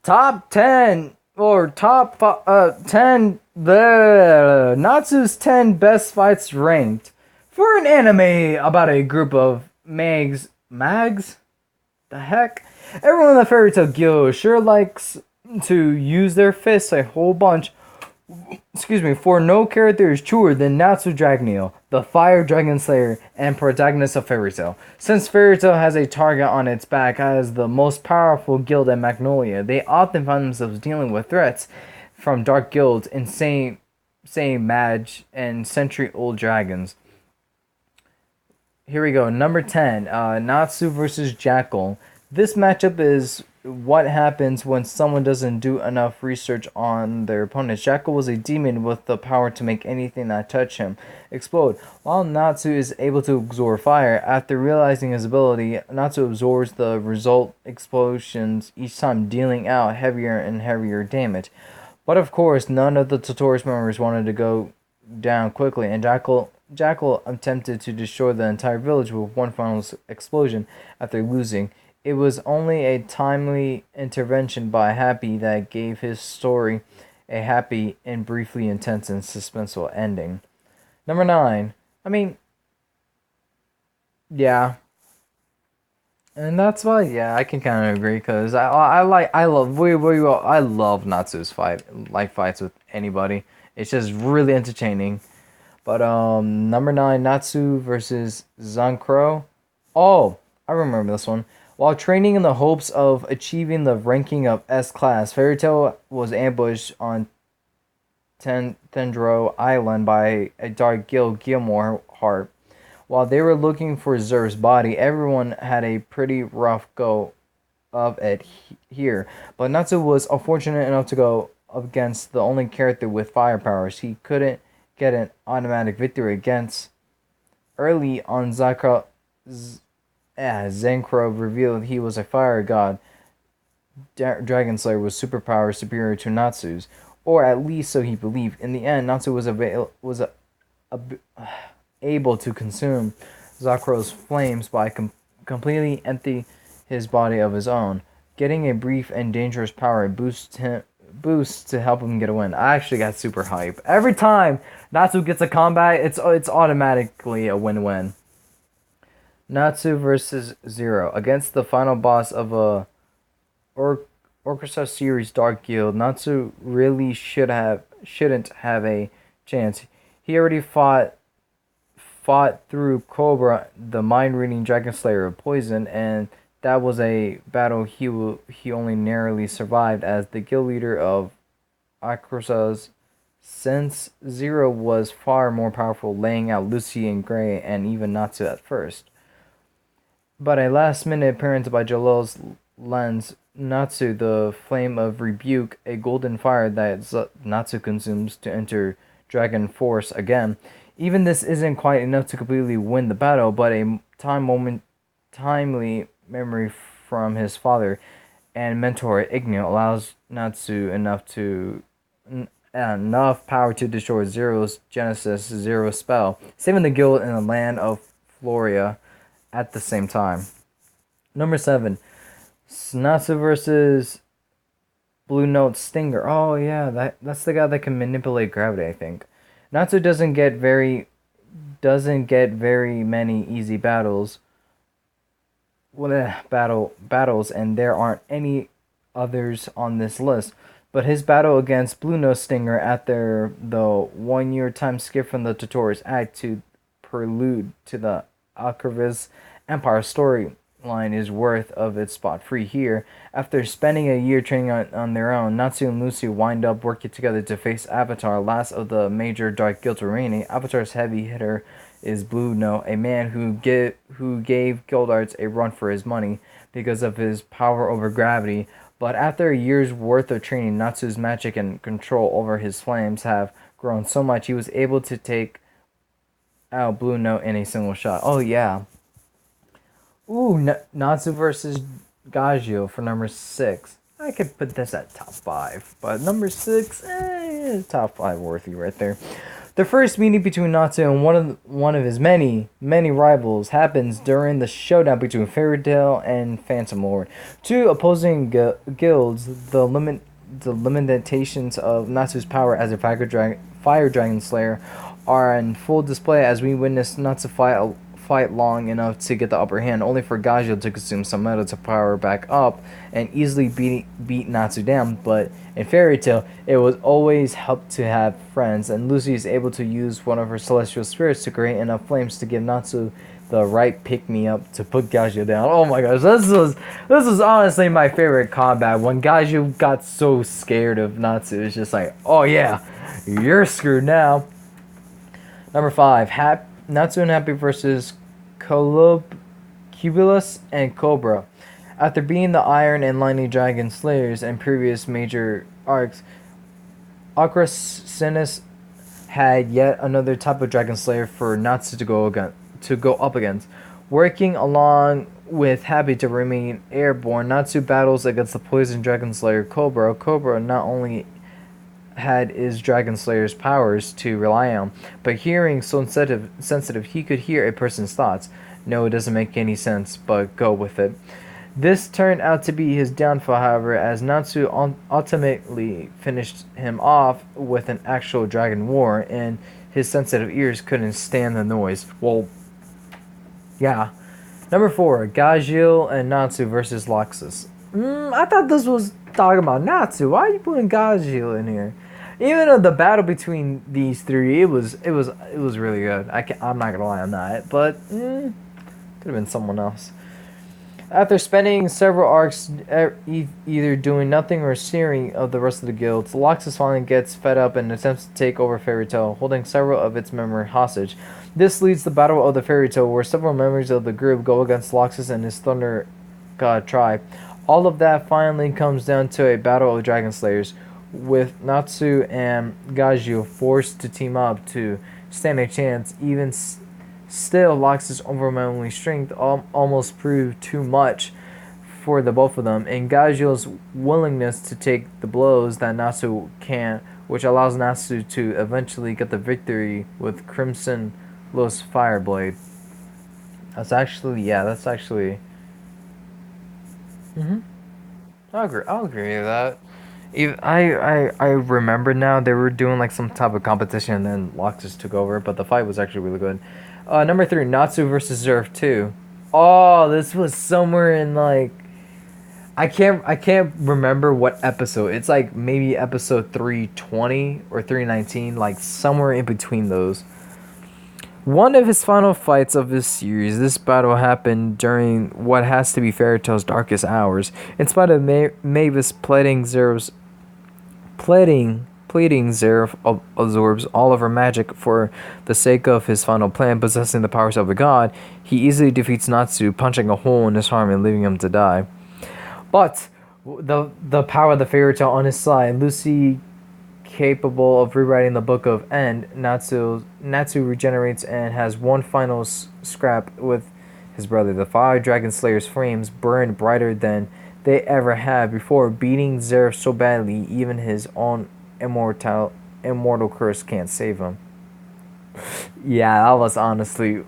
Top 10 or top 10 the Natsu's 10 best fights ranked for an anime about a group of mags. The heck? Everyone in the fairy tale guild sure likes to use their fists a whole bunch. Excuse me, for no character is truer than Natsu Dragoneel, the Fire Dragon Slayer and protagonist of Fairy Tail. Since Fairy Tail has a target on its back as the most powerful guild in Magnolia, they often find themselves dealing with threats from dark guilds, insane mage, and century-old dragons. Here we go. Number 10, Natsu versus Jackal. This matchup is what happens when someone doesn't do enough research on their opponent. Jackal was a demon with the power to make anything that touched him explode, while Natsu is able to absorb fire. After realizing his ability, Natsu absorbs the result explosions each time, dealing out heavier and heavier damage. But of course, none of the tutorial members wanted to go down quickly, and Jackal attempted to destroy the entire village with one final explosion after losing. It was only a timely intervention by Happy that gave his story a happy and briefly intense and suspenseful ending. Number 9. I mean, yeah. And that's why, yeah, I can kind of agree because I love Natsu's fights with anybody. It's just really entertaining. But number 9, Natsu versus Zankro. Oh, I remember this one. While training in the hopes of achieving the ranking of S class, Fairy Tail was ambushed on Tendro Island by a dark guild, Gilmore Heart. While they were looking for Zerf's body, everyone had a pretty rough go of it here. But Natsu was unfortunate enough to go up against the only character with fire powers he couldn't get an automatic victory against. Early on, Zenkro revealed he was a fire god. Dragon Slayer was superpower superior to Natsu's, or at least so he believed. In the end, Natsu was able to consume Zakro's flames by completely empty his body of his own, getting a brief and dangerous power boost to help him get a win. I actually got super hype. Every time Natsu gets a combat, it's automatically a win-win. Natsu versus Zero. Against the final boss of a Orchestra Series Dark Guild, Natsu really shouldn't have a chance. He already fought through Cobra, the mind-reading Dragon Slayer of Poison, and that was a battle he only narrowly survived as the guild leader of Akrasa's. Since Zero was far more powerful, laying out Lucy and Gray and even Natsu at first. But a last-minute appearance by Jalil's lends Natsu the Flame of Rebuke, a golden fire that Natsu consumes to enter Dragon Force again. Even this isn't quite enough to completely win the battle, but a timely memory from his father and mentor Igneo allows Natsu enough power to destroy Zero's Genesis Zero spell, saving the guild in the land of Floria at the same time. Number 7, Natsu versus Blue Note Stinger. Oh yeah, that's the guy that can manipulate gravity, I think. Natsu doesn't get very many easy battles. Battles, and there aren't any others on this list. But his battle against Blue Nose Stinger after the 1 year time skip from the tutorials act to prelude to the Alcatraz Empire storyline is worth of its spot free here. After spending a year training on their own, Natsu and Lucy wind up working together to face Avatar, last of the major dark guilds remaining. Avatar's heavy hitter is Blue Note, a man who gave Guildarts a run for his money because of his power over gravity. But after a year's worth of training, Natsu's magic and control over his flames have grown so much he was able to take out Blue Note in a single shot. Oh yeah. Ooh, Natsu versus Gajio for number 6. I could put this at top 5, but number 6, top 5 worthy right there. The first meeting between Natsu and one of his many rivals happens during the showdown between Fairy Tail and Phantom Lord. Two opposing guilds, the limitations of Natsu's power as a fire dragon slayer are on full display as we witness Natsu fight long enough to get the upper hand, only for Gajil to consume some metal to power back up and easily beat Natsu down. But in Fairy Tail, it was always helped to have friends, and Lucy is able to use one of her celestial spirits to create enough flames to give Natsu the right pick-me-up to put Gajil down. Oh my gosh, this was honestly my favorite combat. When Gajil got so scared of Natsu, it's just like, oh yeah, you're screwed now. Number 5, Natsu and Happy versus Cubulus and Cobra. After being the Iron and Lightning Dragon Slayers in previous major arcs, Acrosinus had yet another type of Dragon Slayer for Natsu to go up against. Working along with Happy to remain airborne, Natsu battles against the Poison Dragon Slayer Cobra. Cobra not only had his Dragon Slayer's powers to rely on, but hearing so sensitive he could hear a person's thoughts. No, it doesn't make any sense, but go with it. This turned out to be his downfall, however, as Natsu ultimately finished him off with an actual dragon war, and his sensitive ears couldn't stand the noise. Well, yeah. Number 4, Gajil and Natsu versus Loxus. I thought this was talking about Natsu. Why are you putting Gajil in here? Even though the battle between these three, it was really good. I'm not gonna lie on that, but could have been someone else. After spending several arcs either doing nothing or steering of the rest of the guilds, Loxus finally gets fed up and attempts to take over Fairy Tail, holding several of its members hostage. This leads to the Battle of the Fairy Tail, where several members of the group go against Loxus and his Thunder God tribe. All of that finally comes down to a battle of Dragon Slayers, with Natsu and Gajil forced to team up to stand a chance. Even still, Loxus' overwhelming strength almost proved too much for the both of them, and Gajil's willingness to take the blows that Natsu can, which allows Natsu to eventually get the victory with Crimson Los Fireblade. That's actually. I'll agree with that. I remember now they were doing like some type of competition and then Loxus took over, but the fight was actually really good. Number 3, Natsu versus Zerf 2. Oh, this was somewhere in like I can't remember what episode. It's like maybe episode 320 or 319, like somewhere in between those. One of his final fights of this series, this battle happened during what has to be Fairy Tail's darkest hours. In spite of Mavis pleading Zerf absorbs all of her magic for the sake of his final plan, possessing the powers of a god, he easily defeats Natsu, punching a hole in his arm and leaving him to die. But the power of the Fairy Tail on his side, Lucy capable of rewriting the Book of End, Natsu regenerates and has one final scrap with his brother. The Fire Dragon Slayer's flames burn brighter than they ever have before, beating Zerf so badly even his own immortal curse can't save him. Yeah, that was honestly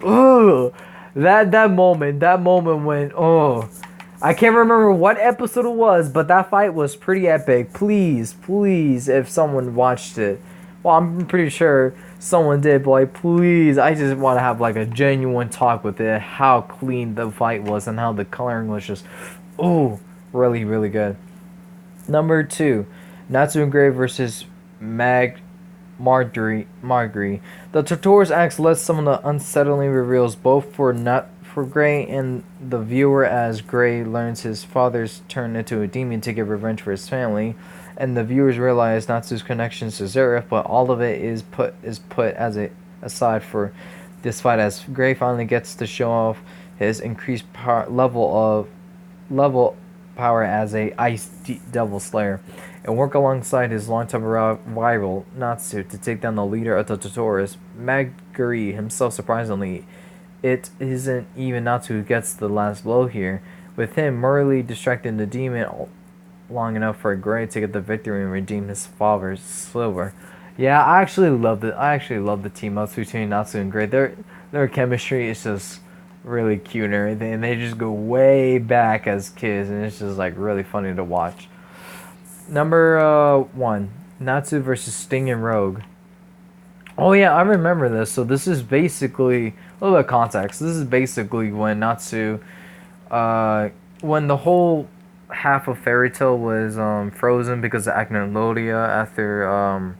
that moment when I can't remember what episode it was, but that fight was pretty epic. Please, if someone watched it. Well, I'm pretty sure someone did, but like, please, I just want to have like a genuine talk with it, how clean the fight was and how the coloring was just, really, really good. Number 2, Natsu and Gray versus Marguerite. The tutorial's acts lets some of the unsettling reveals both for Gray and the viewer, as Gray learns his father's turned into a demon to get revenge for his family, and the viewers realize Natsu's connections to Zeref, but all of it is put as aside for this fight, as Gray finally gets to show off his increased level power as a Ice Devil Slayer, and work alongside his longtime rival Natsu to take down the leader of the tutorials, Marguerite himself. Surprisingly, it isn't even Natsu who gets the last blow here, with him merely distracting the demon long enough for Gray to get the victory and redeem his father's silver. Yeah, I actually loved it. I actually love the team ups between Natsu and Gray. Their chemistry is just really cute and everything. And they just go way back as kids, and it's just like really funny to watch. Number one, Natsu versus Sting and Rogue. Oh yeah, I remember this. So this is basically a little bit of context. This is basically when Natsu, when the whole half of Fairy Tail was frozen because of Agnolodia after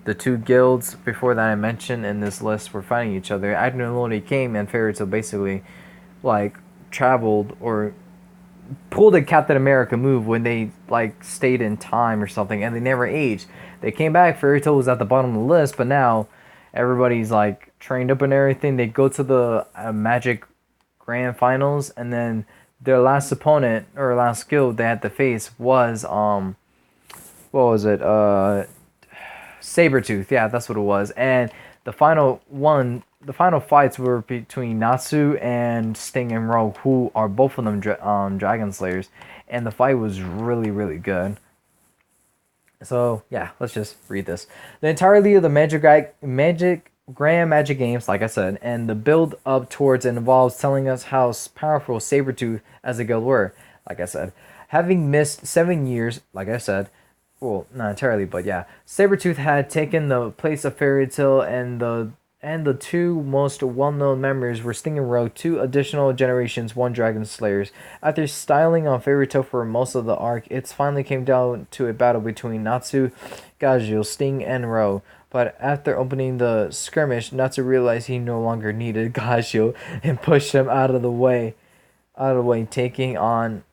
the two guilds before that I mentioned in this list were fighting each other. Agnolodia came and Fairy Tail basically like traveled or pulled a Captain America move when they like stayed in time or something and they never aged. They came back, Fairy Tail was at the bottom of the list, but now everybody's like trained up and everything. They go to the Magic Grand Finals, and then their last opponent or last guild they had to face was what was it? Sabretooth, yeah, that's what it was. And the final fights were between Natsu and Sting and Rogue, who are both of them Dragon Slayers, and the fight was really, really good. So yeah, let's just read this. The entirety of the Grand Magic Games, like I said, and the build up towards it involves telling us how powerful Sabretooth as a guild were, like I said. Having missed 7 years, like I said, well, not entirely, but yeah, Sabretooth had taken the place of Fairy Tail, and the two most well-known members were Sting and Rogue, two additional generations, one Dragon Slayers. After styling on Fairy Tail for most of the arc, it finally came down to a battle between Natsu, Gajeel, Sting, and Rogue. But after opening the skirmish, Natsu realized he no longer needed Gajeel and pushed him out of the way, taking on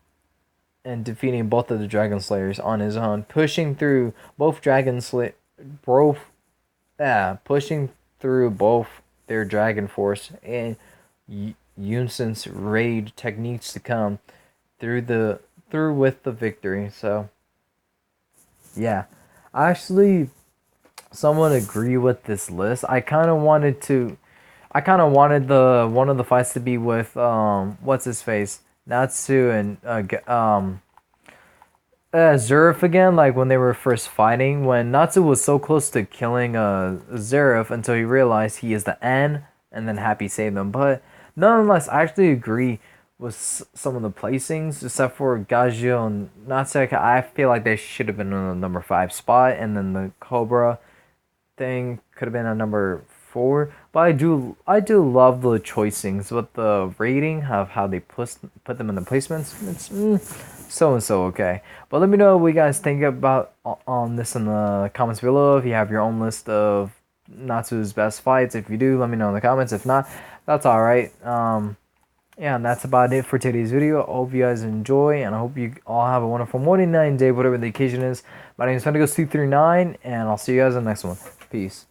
and defeating both of the Dragon Slayers on his own, pushing through both pushing through both their Dragon Force and Yunson's raid techniques to come through with the victory. So yeah, I actually somewhat agree with this list. I kind of wanted the one of the fights to be with what's his face, Natsu and Zeref again, like when they were first fighting, when Natsu was so close to killing Zeref until he realized he is the N, and then Happy saved him. But nonetheless, I actually agree with some of the placings, except for Gajeel and Natsu. I feel like they should have been in the number 5 spot, and then the Cobra thing could have been a number 4. But I do love the choicings with the rating of how they put them in the placements. It's so and so okay. But let me know what you guys think about on this in the comments below. If you have your own list of Natsu's best fights, if you do, let me know in the comments. If not, that's all right. Yeah, and that's about it for today's video. I hope you guys enjoy, and I hope you all have a wonderful morning, night, and day, whatever the occasion is. My name is Fendigos239, and I'll see you guys in the next one. Peace.